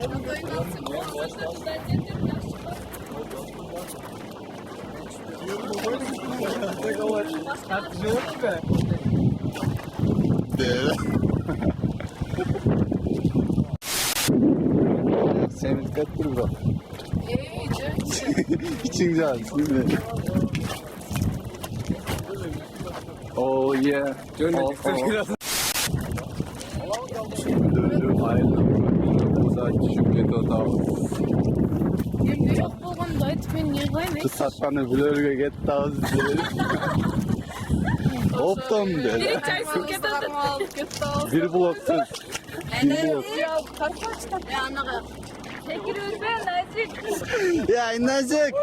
Sen dikkat dur bak. İçin cansın değil mi? Oh yeah. Görmedik biraz. Şimdi ölüm ayrılım. Sadece şükret o da. Yok болғанда айтып мен не қылайын Kız satmanı blörge get dağız dedi. Optom dedi. Bir bloksuz. Bir bloksuz. Ya inecek.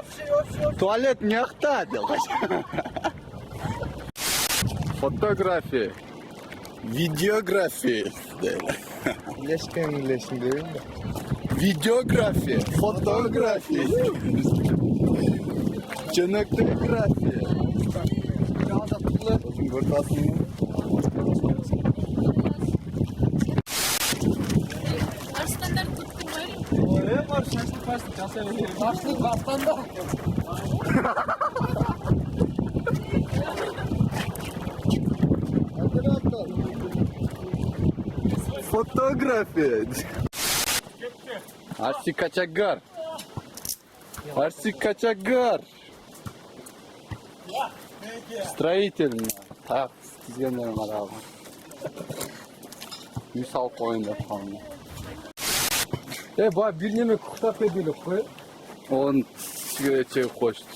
Tuvalet miyakta? Fotoğrafi. Videografi. İyileşkin değil mi? Videografi. Fotoğrafi. Çönöktografi. Görtasın. арыстандар туттың ғой Oraya var şaşlık başlık kastanda. Fotoğrafi. Arsi kaçakgar. Arsi kaçakgar. Строительный. Так, тізгендерім аралығы. Үй салып қойыңдар қалың. Бай bir неме құқтап бердік қой. Он чек қошты.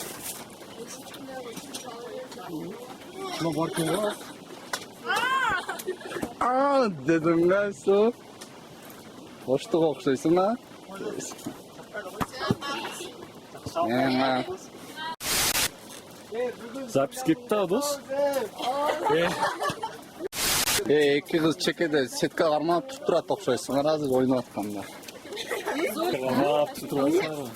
Шuna баркен ғой. Dedim ben su. Қоштық оқшайсың ба? Запись кетті ау дос. Екі қыз чекеде сетке қармап тұрып тұрады оқшайсың. Азыр ойнап атқанда. Қармап тұрасың.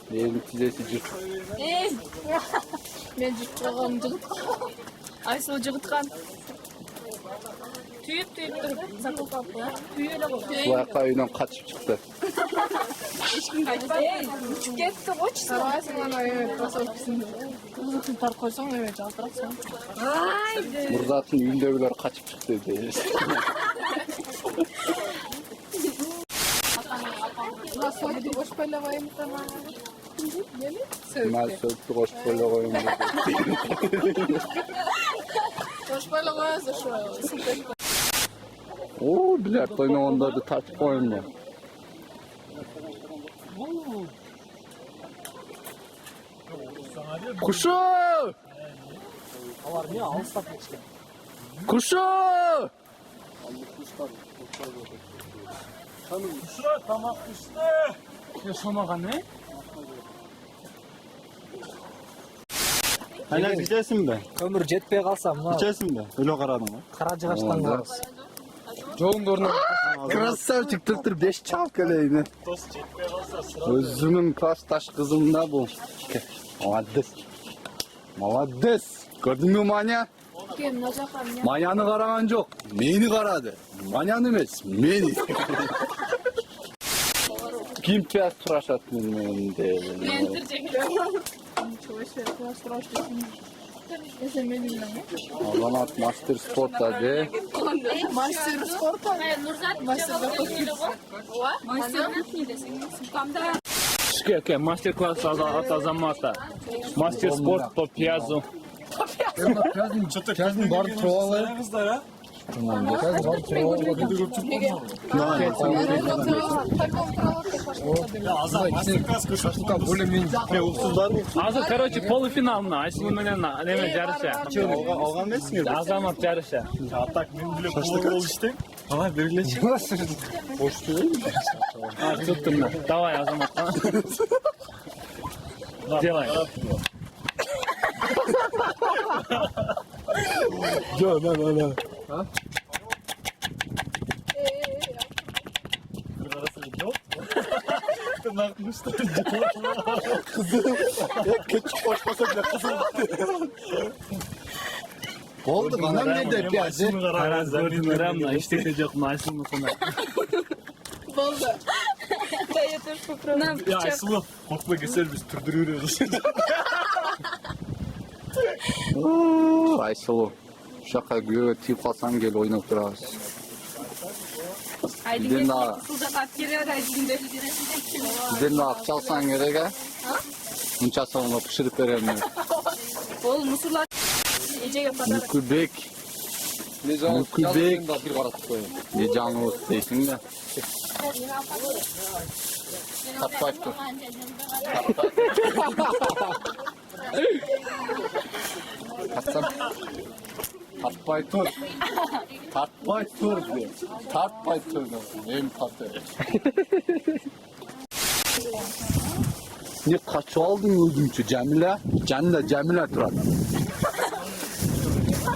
Елдің тізесі жүр. мен жұртқаған айсыл жығытқан түйіп тұрып закупка алып қояды түйелі ғой Бұлайқа үйден қачып шықты. ешкімге айтпайды кетті қойшы сарайсың ана кроссовкасын қызықты тартып қойсаң жалтырақ соң Мұрзаттың үйіндегілер қачып шықты дейді. Сөйтіп ошпайлабайым Мен сөйтіп қошып қойла қойым дейді. ошпайлабай за что О, білер, ойнағандарды тартып қойым ба. Құшы! Алар не алыстап кеткен. Құшы! Kuşlar tamam kuşlar. Yaşamagan ne? Hala gideceksin be. Ömür jetpey kalsam mı? Gideceksin be. Öyle karadın mı? Karacıgaçtan kalırız. Жоғың орнына. Красавчик тұр 5 çal kaleydi. Özümün klastaş kızımda bu. Молодец. Молодец. Gördün mü Manya? кем мына жаққа не Manya'nı karagan жоқ. Meni karadı. Manya'nı емес, meni. Kim piyaz tıraşat mende? ентір жегілі ничего себе класс если мен білмеймін Азамат мастер спорта де. мастер спорта Мастер мастер-класс от Азамата. Мастер спорт по пьязу. Piyazın barı çoğalı. Piyazın barı çoğalı. Шашлыкка более-менее. Азыр, короче, полуфинална. Айсыл менен неме жарыша. Алған емесіңер? Азамат жарыша. Так, мен білем қолы ол іштен. Ала бергілеші. Туттум на. Давай, Азамат. Делай. Да. Kızım. Küçük koşmasak da kızım. Oldu bana ne de geldi? Karaz gördüm da işte de yok nasıl mı sana? Болды. Daya dur попробуй. Ya Aysulo korkma keser biz turdurıyoruz. Ayşulu. Şaka göre tip kalsam gel oynayıp durarız. Haydi Bir gel. daha. Suda bak geliyor haydi de. Bir daha çalsan gerek ha? Bunca sonra pişirip veremiyor. Oğlum mısırlar. İyice yaparlar. Mükübek. Mükübek. Ne canlı olsun değilsin de. Taptaş dur. Tatsam. Tatpay tur. Tatpay tur diyor. Tatpay tur diyor. Neyim tatı? Ne kaçı aldın öldümçü Cemile? Cemile durar.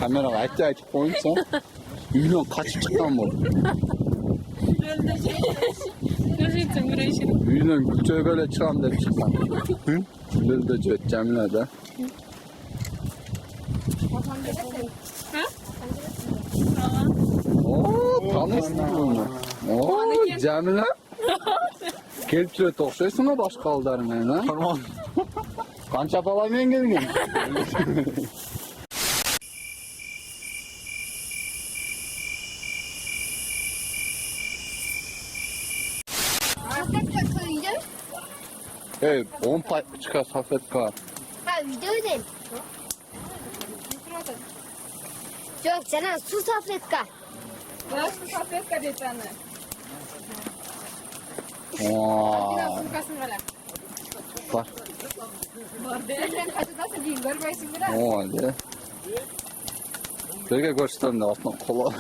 Kamera açıp koyayım sen. Milyon kaç çıkan bu? Görüşürüz güreşin. Milyon Gülçö'ye böyle çıkan da çıkan. Hı? Lüldece Cemile de. Oo, tanıştık bunu. Oo, Cemile. Kelçö'ye tokşuyorsun da başka aldarım ha? Tamam. Kança falan yengelim. Safetka koyacağım. Evet, 10 pay çıkar safetka. Ha video değil. Yok canım su safetka. Başka safetka bir tane. Vay. Sumkasın var. Var. Sen kaçıdasın değil görmeysin biraz. O halde. Böyle göstereyim de aslında kolay.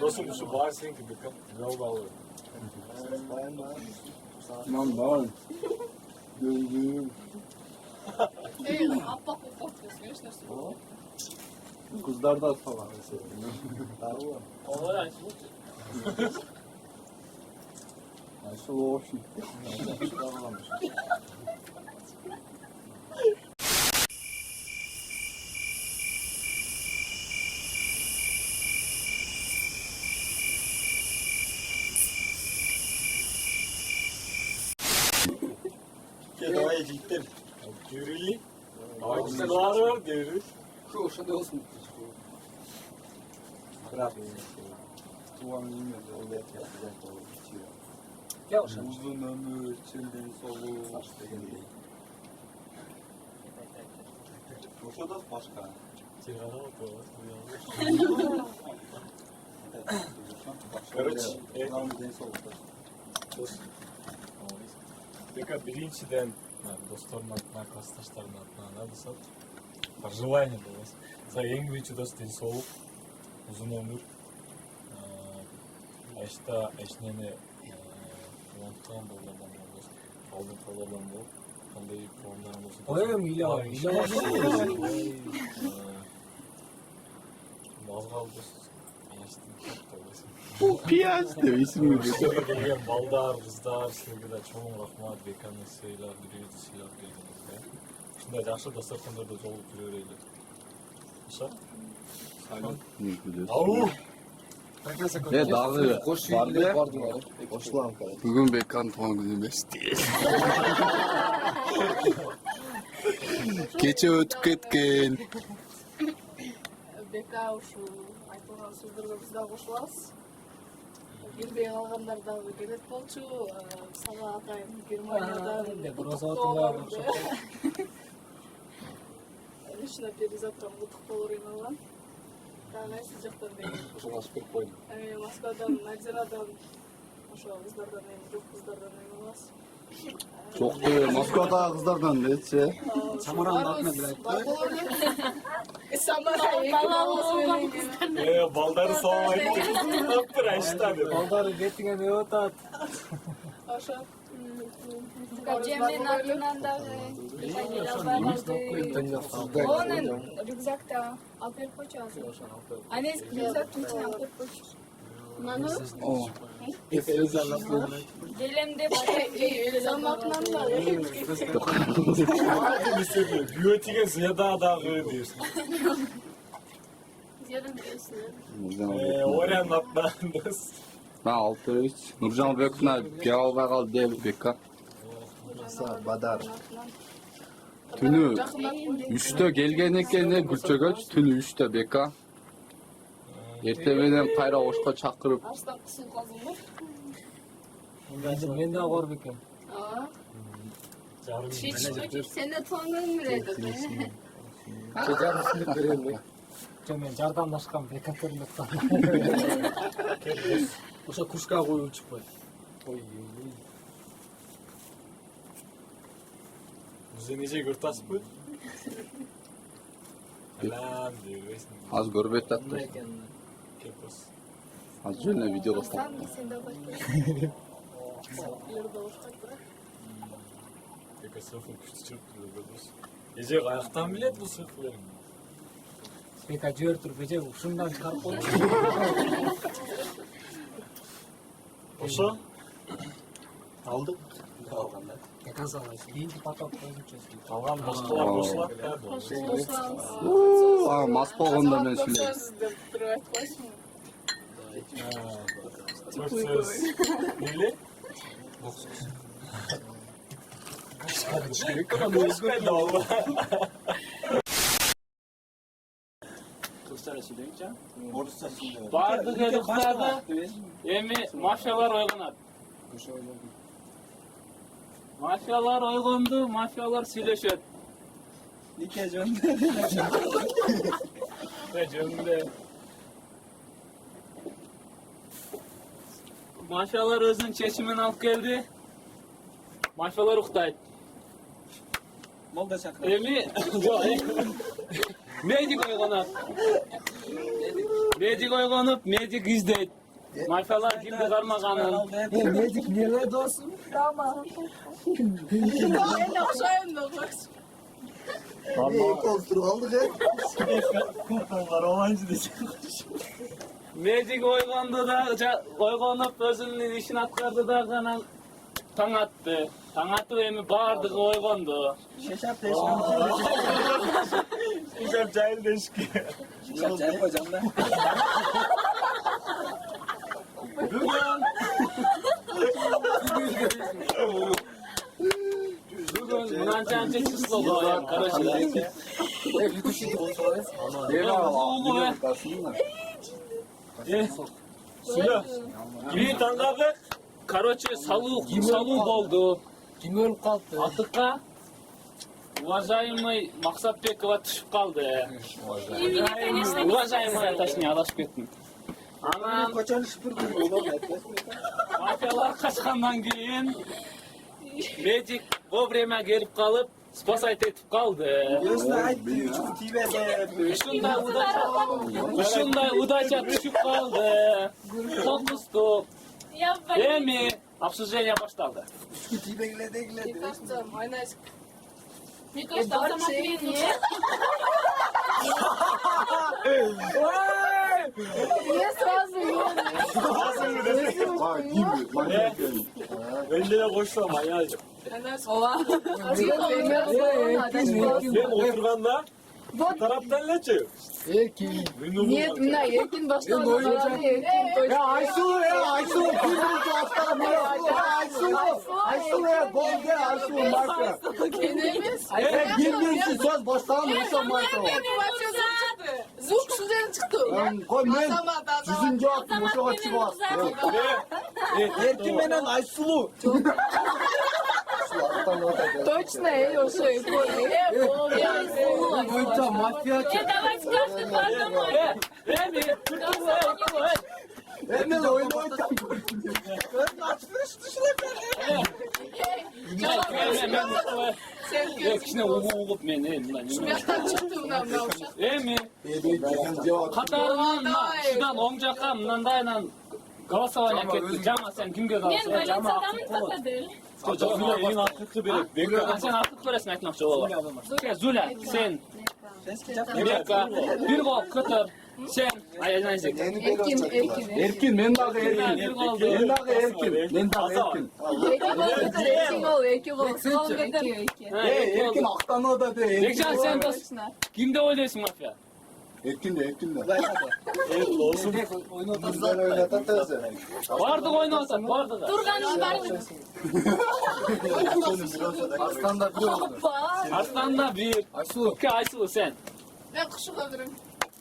Dostum şu bağır senin gibi yol bağlı. Lan lan. Gözüm. Kızlar da falan mesela. Onlar Aysulo. Nasıl olsun? Давай cidden. Görüli. Ama güzel var görüli. Şu da olsun. Bırak. Tuğanın yemedi. O da yapacak o bitiyor. Gel Uzun ömür, çılgın solu. Şu da başka. Tirana bak Короче, Дека биринчиден достордун атынан, классташтардын атынан адысат пожелание болот. За эң биринчи дос ден соолук, узун өмүр. Айшта эчнени уланткан балдардан болбос, алдын балдардан болуп, кандай пландарың болсо. Ой, Мазгал дос. Piyaz diyor ismi. Келген балдар, кыздар, силерге да чоң рахмат, беканы сыйлап, бирибизди сыйлап келдиңиз. Ушундай жакшы дастаркандарды жолугуп жүрө берели. Ошо? Ау! Ne dağı vardı. Bugün Bekan Tuğan günü değil. Keçe ötüp ketken. Бека ушу айтылган сөздөргө биз да кошулабыз. Келбей калгандар дагы келет болчу. Сага атайын Германиядан лично перезатрам куттуктоолор ыйналган. Дагы кайсы жактан дейм. Москвадан, Надирадан, ошо кыздардан эми жок кыздардан ыйналабыз. Çok değil. Moskva'da kızlardan neyse. Самаран рахмет Самаран Балдары салам айтты. Аптыр Айштан. Балдары бетиңе не отат? ошо Cemre'nin aklından da onun rükzakta Alper Koç yazıyor. Anne rükzak için Alper Koç. Nanu? Oh. Gelemde Zamanla da Güve tigen ziyada da diyorsun. yarın diyorsun. Oraya anlatmadınız. Ha 6-3. Nurcan Bökna bir alba kaldı değil Bekka. Badar. Tünü 3'te gelgenekene Gülçögöç tünü 3'te Bekka. Ertemeden kayra oşka çakırıp Arslan kısım kazılır. Ben de ağır bekem. Aa. Canım Sen de tonun mu redin? Çecan üstünlük vereyim mi? Ben жардамлашкан бекатерліктен. Ошо кушка коюп чыкпай. Ой. Bize nice gırtas bu? Alam diyorsun. az görbet tattı. Kepos. Az jönne video bastı. Sen de başka. Yurda ortak bırak. Peki sıfır küçük çırptırıyor böyle. Gece ayaktan bilet bu sıfırların. Бека жер туруп эже ушундан чыгарып коюп. Osa? Алдык. Бека салайсың. Кийинки поток коюучусу. Tamam başkalar boşlar. А мас болгондо мен сүйлөйм. Çok söz. Neli? Başka da olur. Бардык эле уктады. Эми мафиялар ойгонот. Мафиялар ойгонду, мафиялар сүйлөшөт. Нике жөнүндө. Жөнүндө. Мафиялар өзүнүн чечимин алып келди. Мафиялар уктайт. Молда чакыр. Эми медик ойгонот. Медик ойгонуп, медик издейт. Мафиялар кимди кармаганын. Медик неле досум? Ben aşağıya da bak. Koltuğu aldık ya. Kurtullar olancı diyecek. Медик ойгонду да, ойгонуп өзүнүн ишин аткарды да анан таң атты. Таң атып эми баардыгы ойгонду. Şeşap Güzel cahil deşki. Şeşap hocam da. Бүгүн мынанча анча число коем, короче. Sülo. Kimi tanıdık? Короче, салуу болду. Kim ölüp kaldı? Атыкка уважаемый Максатбекова түшүп калды. Уважаемая, точнее, адашып кеттим. Анан Koçan şıpır olur. мафиялар качкандан кийин медик вовремя келип калып спасать этип калды. Gözüne ayıttı. Uçup tibede. Ушундай удача түшүп калды. Кокустук. Эми обсуждение башталды. Uçup tibegiledi. Мне кажется, майонез. Мне кажется, автомат не. Я сразу его. Bence de koşsam ayağım. Ова. Ben oturganda bu taraftan ne çıkıyor? Erkin. Нет, мына Эркин башталды. Ya Aysu ya Aysu. Kim bu hafta bu? Aysu ya gol de Aysu marka. Bilmiyorsun söz baştan nasıl marka var? Звук шуден çıktı. Koy men. Yüzüncü attım. Boşa açık var. Erkin menen Aysu. Точно, я уже Boyunca mafya Давайте каждый по одному. Эми Emel oyun oynayacağım. кичине угуп мен Шумяктан çıktı мына uşak. эми катарынан шудан оң жакка мындайынан Голосование ketdi. Jama sen kimga Men голосование? boylansa adamın tata değil. Zula en hakkı biri. Sen aql ko'rasan aytmoqchi o'g'il. Zula, sen Beka, bir gol Kıtır. Sen aylanaysan. Erkin, men dağı Erkin. Bir gol Men dağı Erkin. Men dağı Erkin. Erkin Aktan'a da de. Bekcan sen de kimde oynuyorsun mafya? Erkin de. Evet olsun. Bizden oynatatırız. Bardık oynasak, bardık. Turgan'ın var mı? Aslan'da bir oldu. Arslan'da bir. Aysu. İki Aysu sen. Ben kuşu kalırım.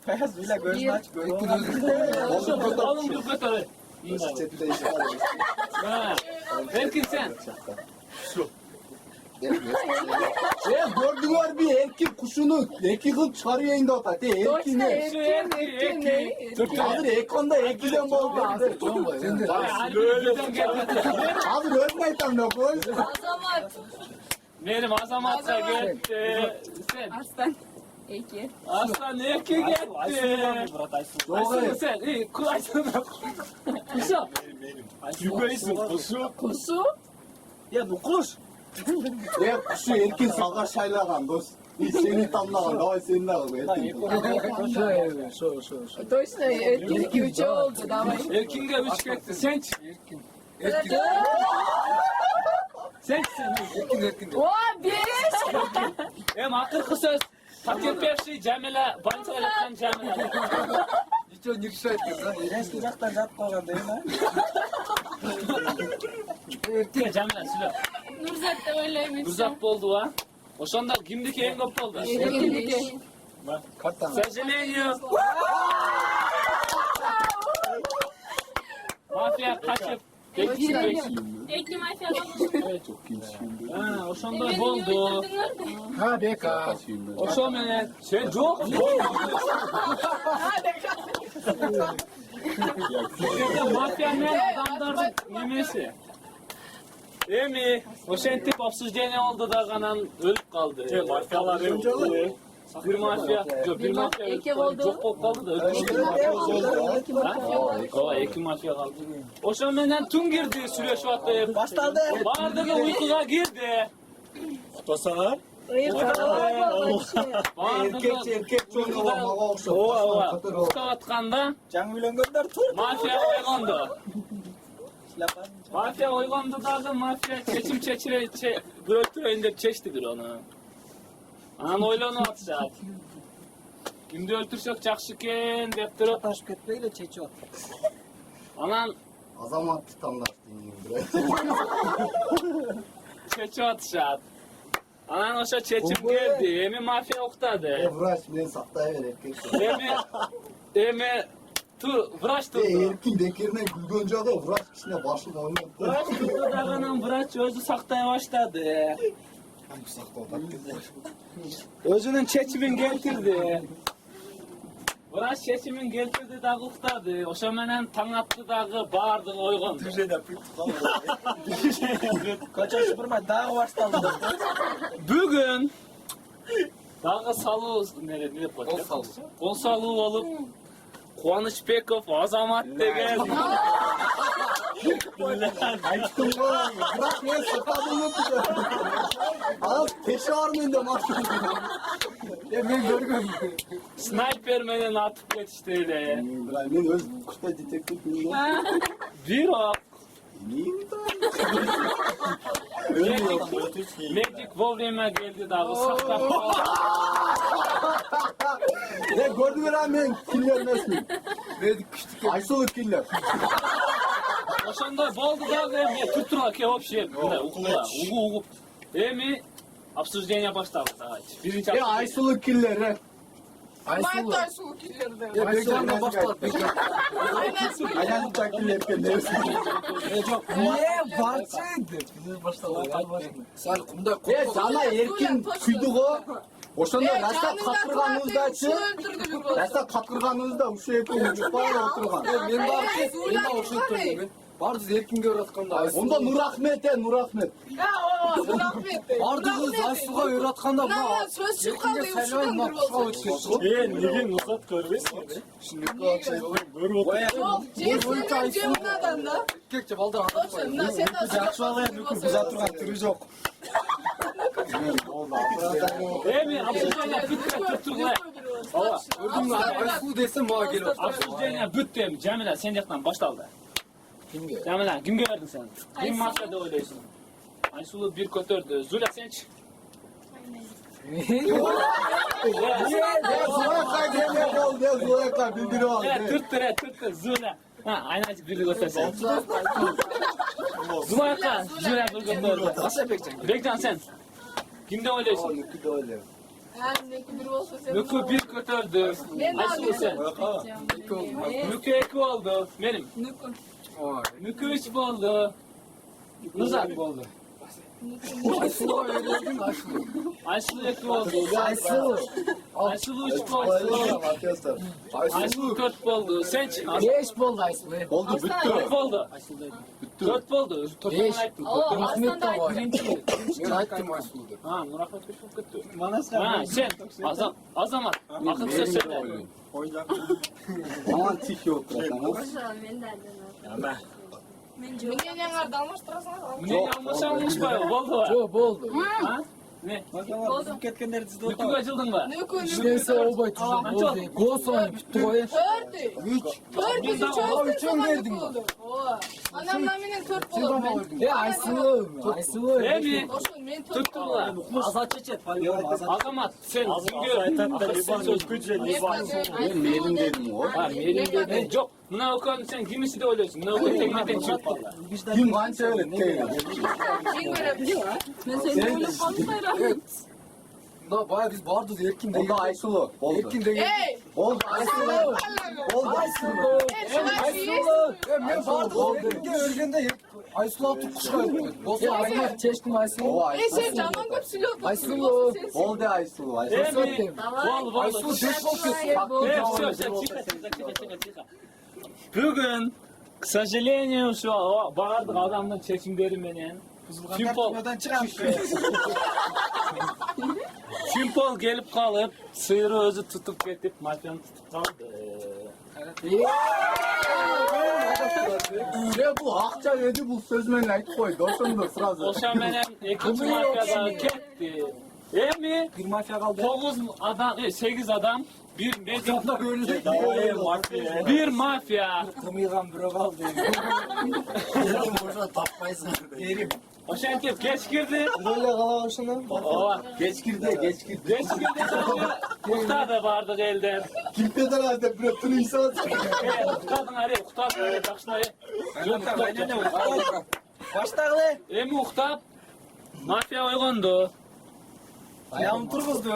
Beyaz bile gözünü aç. Erkin özür. Alın bir götürün. Çetide işe alıyor. Ha. Erkin sen. Gördüler bir Erkin kuşunu. Erkin kıl çıkarıyor indi o tatı. Erkin ne? Şu Erkin. Hazır ekranda Erkin'den oldu. Hazır. Böyle geldi. Hazır ölmeyi tam ne koy. Azamat. Benim azamatsa gitti. Sen. Arslan. Eki. Aslan Erkin gitti. Aysu sen. İyi kulaysın. Kuşa. Yübeysin kusu. Kusu. Ya bu kuş. Kuşu Erkin sağa şaylagan dost. Seni tamlagan. Davay senin de kaldı. Erkin. Точно, Erkin 2 oldu. Давай. Erkin'e 3 gitti. Sen çık. Sen. O 5. Hem akıl söz. Takip perşi Cemile. Bançalatkan Cemile. Hiç o nirşa ettin lan. Eski uzaktan zat koygan değil mi? Cemile söyle. Nurzat da öyleymiş. Uzak boldu ha. Oşanda kimdiki en gop oldu. Erkin. Kartan. Sözcüleniyor. Mafya kaçıp. Bekçi. Ekli mafyadan. Çok kimsin. Ha, oşanda boldu. Ha beka. Oşamene. Sen yok. Mafyanın adamların nemesi. Emi, o sen tip obsüzgene oldu da kanan ölüp kaldı. Mafyalar öldü. Bir mafya, yok bir mafya ölüp kaldı. Çok kop kaldı da ölüp kaldı. O iki mafya kaldı. O sen benden tüm girdi süreç vakti. Başladı. Vardı da uykuya girdi. Basalar. Erkek çok olmağa okşar. Ova, tukavatqanda Can bilen gönder tur. mafya oyğandı. Mafya oyğandı dağı mafya çeçim çeçire bir ötüreyinde çeştidir onu. Anan oylanu atacak. Kimdi öldürsek jakşıken dep durup Taş kötüyle çeçiyor. anan Azamat tutanlar dinliyorum. çeçi atışat. Anan oşa çeçim geldi. Emi mafya oktadı. Vraş men saktaya ver erkek. Emi vraç tuttu. Erkin dekirine gülgönce de vraş kişine başını oynattı. Vraç tuttu dağının vraç özü saktaya başladı. Hangi sakta o da? Özünün çeçimin getirdi. Vraç çeçimin getirdi dağı uktadı. Oşa menen taң attı dağı bağırdı oyğandı. Türkçe'de püt Kaça süpürme daha başlandı. Bugün dağı salı ne koyacak? Kol salı olup Kuanıç Bekov Azamat da geldi. Aşkım var. Bırak men sakadını yapacağım. Al peşi var mıydı maşallah? Ben görgüm. Sniper menen atıp yetiştirdi. Men öz kuşta detektif miyim? Bir o. Neyim da? Magic Vovry'me geldi dağı sakta kaldı. Ne gördün mü lan men? Killer nesmi? Aysoğlu killer. Oşanda boldu dağı tutturla ki hop şey. Ukula. Ugu. Emi обсуждение başladı dağı. Birinci Ya Aysoğlu killer he. Ben de Aysun'u killerdim. Ya Bekcan'la başladı. Ayağını takdir etken neyse. Niye varsaydı? Biz başladık. Sen kumda ya sana erkin kuyduğu oşanda rasta katırganınızda çı rasta katırganınızda uşu yapın uçuk var oturgan. Ben de oşu tuttum. Bardız erkinge öğretkanda Aysu. Onda Nur Ahmet ya Nur Ahmet. Ya o rahmet. Bardız Aysu'ga öğretkanda Lan söz çıkan da yuşudan bir olsun. Negen Nusrat görmesin mi? Şimdi bu şey olur. Görüp otur. Yok, Cem'den Cem'den da. Kekçe baldan Olsun, lan sen de Jakşualaya nükür bize turgan türü yok. Emi Abdülcenya büt tutturlar. Baba Gördün mü Aysu desem bana geliyor. Abdülcenya büt dedim. Cemile sen yaktan başladı. Kimge? Cemile kimge verdin sen? Kim Aysu. masada oynuyorsun? Aysu'lu bir kötürdü. Zula sen çık. Tırttır Zula. Ha aynacık biri göstersen. Zula yaktan. Zula bir kötürdü. Nasıl bekeceksin? Bekcan sen. Kimde oynuyorsun? Nükür de öyle. Hem ne bir olsun sen. Nükü bir kötürdü. Ben de Aysu sen. Nükü iki oldu. Benim. Nükü üç oldu. Nuzak oldu. Aysu'ga öğrettim Aysu. Aysu'lu iki oldu. Aysu. Aysu'lu üç oldu. Aysu'lu dört oldu. Sen çık. Beş bol Aysu. Oldu bitti. Dört oldu. Dört oldu. Beş. Rahmet de var. Çayttım Aysu'dur. Ha, Murat Akış çok kötü. Ha, sen. Azamat. Akıl söz söyle. Aman tik yok zaten. Mingen yangar dalmış durasana. Ne yanlış var? Oldu. Çok boldu. Ha? Ne? Nükü açıldın mı? Ne koyun? İşte o boy Tamam, çocuk boldu. Gol sonra bitti o ya. Törtü. Törtü çözdün Üçün verdin mi? Anamla benim tört bulur. Ya Aysu. Aysu. Emi. Olsun men tört Tuttular. Azat çeçet. Azamat. Sen. Akıl söz Ben Merin dedim o. Ha, benim de yok. Buna okuyalım sen kimisi de oluyorsun. Buna okuyalım tekmeden çık valla. Kim kança öğretti? Evet. Na baya biz vardı erkin değil. Oldu Aysu'lu. Oldu. Erkin değil. Hey! Oldu Aysu'lu. Oldu Aysu'lu. Aysu'lu. Ben vardı erkin örgünde Aysu'lu atıp kuşlaydı. Ya Aysu'lu çeştim Aysu'lu. O Ey sen Aysu'lu. canım hep siliyor. Aysu'lu. Oldu Aysu'lu. Aysu'lu. Emi. Bol bol. Aysu'lu beş bol Bugün, к сожалению, şu bağırdık adamın çekimlerimenin. Simpol gelip kalıp, sıyırı özü tutup getip, mafyanı tutup kaldı. Ne bu hakça dedi bu sözmen ayıp koy. Doşundu sırası. Oşa menen ikinci mafyada gitti. Emi, Bir mafya kaldı. 8 adam, bir medik, böyle bir mafya. Kımıygan biri kaldı. Burada tapmayız. Yerim. Oşa entip geç girdi. Böyle kalabaşına. Ova, Geç girdi, geç girdi. geç girdi. Muhtar da vardı elden. Kimden herhalde bir öptürü insan. Muhtardın araya, muhtar araya, takşın araya. Başta kılı. Muhtar, mafya uygundu. Ayağım turguzdu.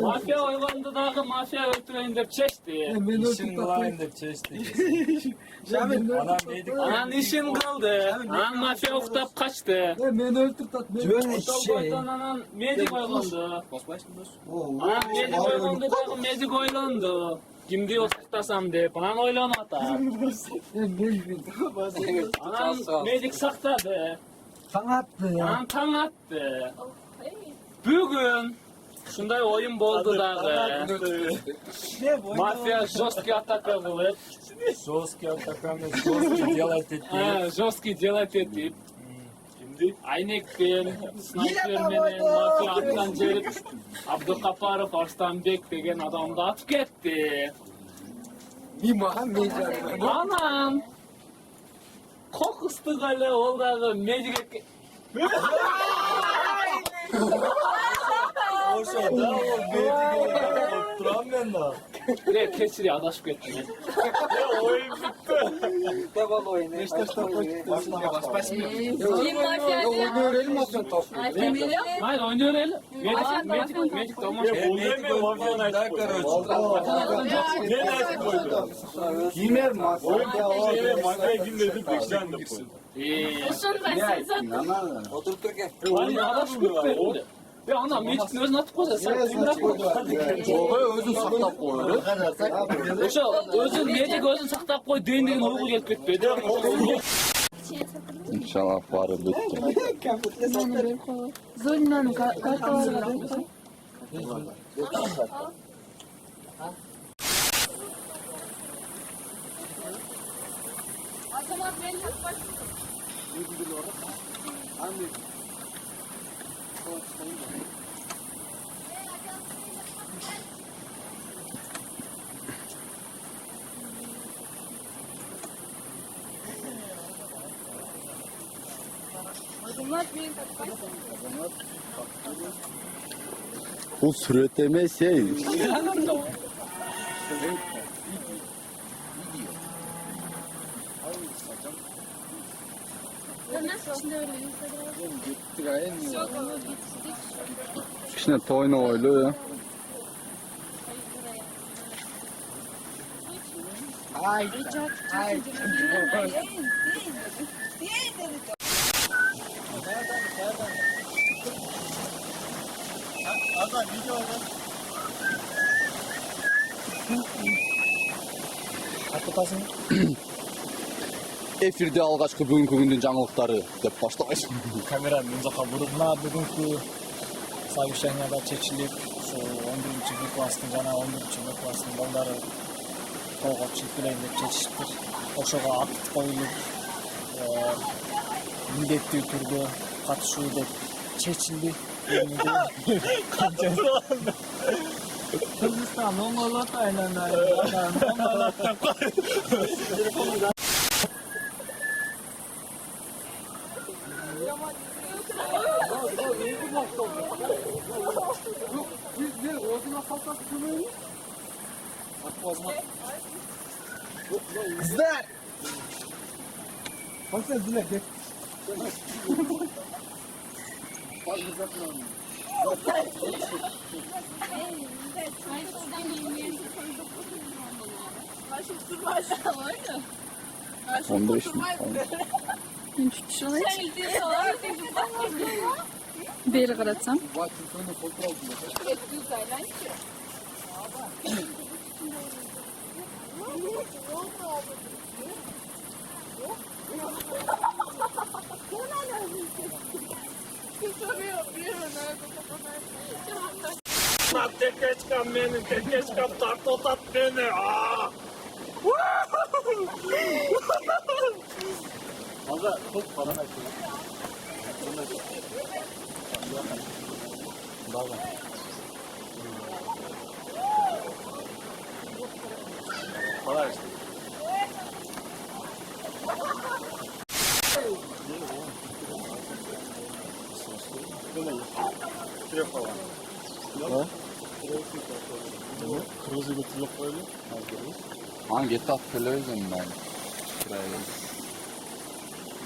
Mafya uygundu dağı mafya öldüreyim dep çeşti. İşin kılayım da çeşti. Anam neydik? Anan işin kaldı. Anan mafya uktap kaçtı. Ben öldür tat. Güven şey. Anan medik uygundu. Anan medik uygundu dağı medik uygundu. Kimdi oturtasam dep, anan oylamadı. Anan medik saktadı. Tanıttı ya. Anan tan attı. Bugün şunday oyun boldu dağı. Mafya жесткий атака kılıp, Жесткий атаканы, жесткий делать это. жесткий делать etip, Aynek'ten, snipermenen, mafya attan cerip, Abdülkaparov, Arslanbek degen adamdı atıp gitti. Bir Muhammed. Anam, kokustu gale ol dağı mecik. Oturan ben daha. Direkt kesiri adaşıp gitti. Devam oyunu. İşte baş. Kim mafya? Oyunu öğrenelim mafya tasvir. Hayır oynuyor el. Magic olmaz. Gimer masa. Şunu ben sen zaten. Oturup dururken. Hayır adaşıp gitti. Ya ana mecittin özünü atıp koysa sen kimler koydu? Oğay özün saklap koyuyor. Oşa özün mecik özün saktap koy deyin degen oygu gelip ketpedi. İnşallah barı bitti. Zolina'nın kartları var. Bu süretleme şey. İşte toyunu oyluyor. Efirde algaçkı bugünkü gündün жаңылыктары деп баштабайсың. Kameranın önce kaburuna bugünkü savuşanyada çekilip şu 11. bir klasın jana 11. bir klasın balları toğup çekileyim dep çekişiptir. Oşoga at koyulup mildetli түрдө катышуу деп чечилди. Kırgızistan Mongolata aylanıyor. Mongolata Kızlar! Baksana Zile gel. On beş mi? Beri karatsam. Tekeçkam benim, tekeçkam tartotat beni. Fazla çok falan açıyor. Falan işte. Kırık falan. Ne? Kırmızı götürüp böyle. Hangi tat televizyon ben? Şuraya.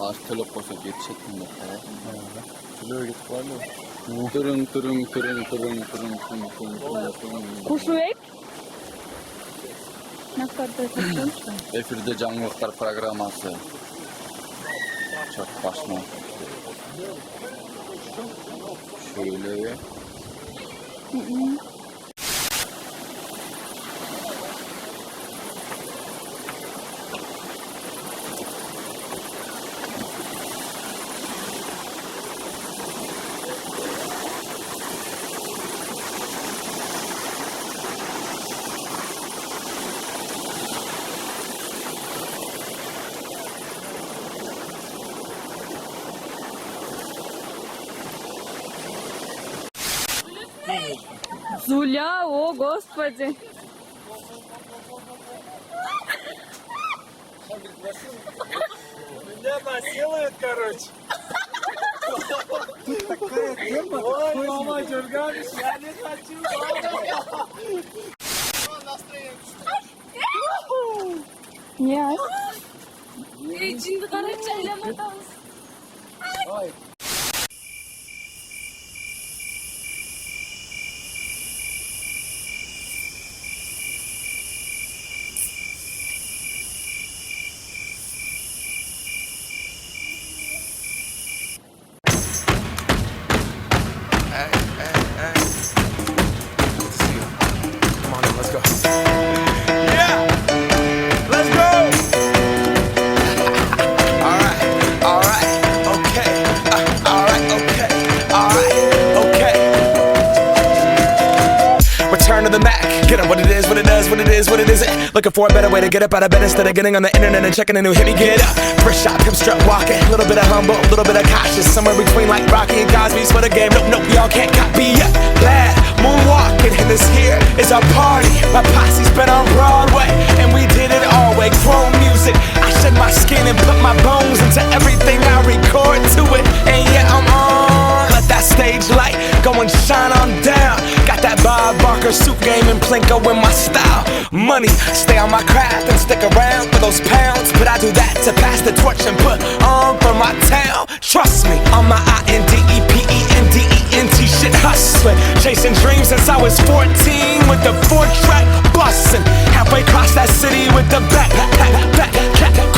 Ağaç telep koysa geçecek mi? Kırığı götürüp böyle. Tırın tırın tırın tırın tırın tırın tırın. Kuşuvek. Ne kadar takılmış. Efirde жаңылыктар программасы. Çok başma. Şöyle. Зуля, о господи. Меня насилуют, короче. Ой, мама, Джургавиш, я не хочу. Ya. Şimdi karaçayla atamız. Hey, hey. return to the Mac. Get up what it is, what it does, what it is, what it isn't. Looking for a better way to get up out of bed instead of getting on the internet and checking a new hit. Me get up, first shot, pimp strut walking. A little bit of humble, a little bit of cautious. Somewhere between like Rocky and Cosby's for the game. Nope, nope, y'all can't copy yet. Glad moonwalking, and this here is our party. My posse's been on Broadway, and we did it all way. Chrome music, I shed my skin and put my bones into everything I record to it. And yeah, I'm on. Let that stage light go and shine on down. Got that Bob Barker suit game and Plinko in my style. Money, stay on my craft and stick around for those pounds. But I do that to pass the torch and put on for my town. Trust me, on my INDEPENDENT shit hustling. Chasing dreams since I was 14 with the 4-track bustin'. Halfway across that city with the back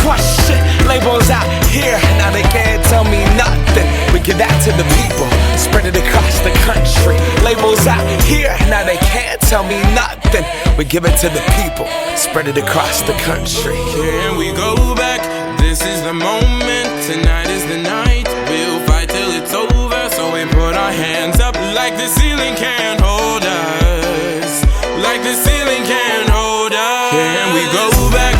crush shit. Labels out here, now they can't tell me nothing. We give that to the people, spread it across the country. Labels out here, now they can't tell me nothing. We give it to the people, spread it across the country. Here we go back, this is the moment, tonight is the night. We'll fight till it's over, so we put our hands up like the ceiling can't hold us. Like the ceiling can't hold us. Here we go back,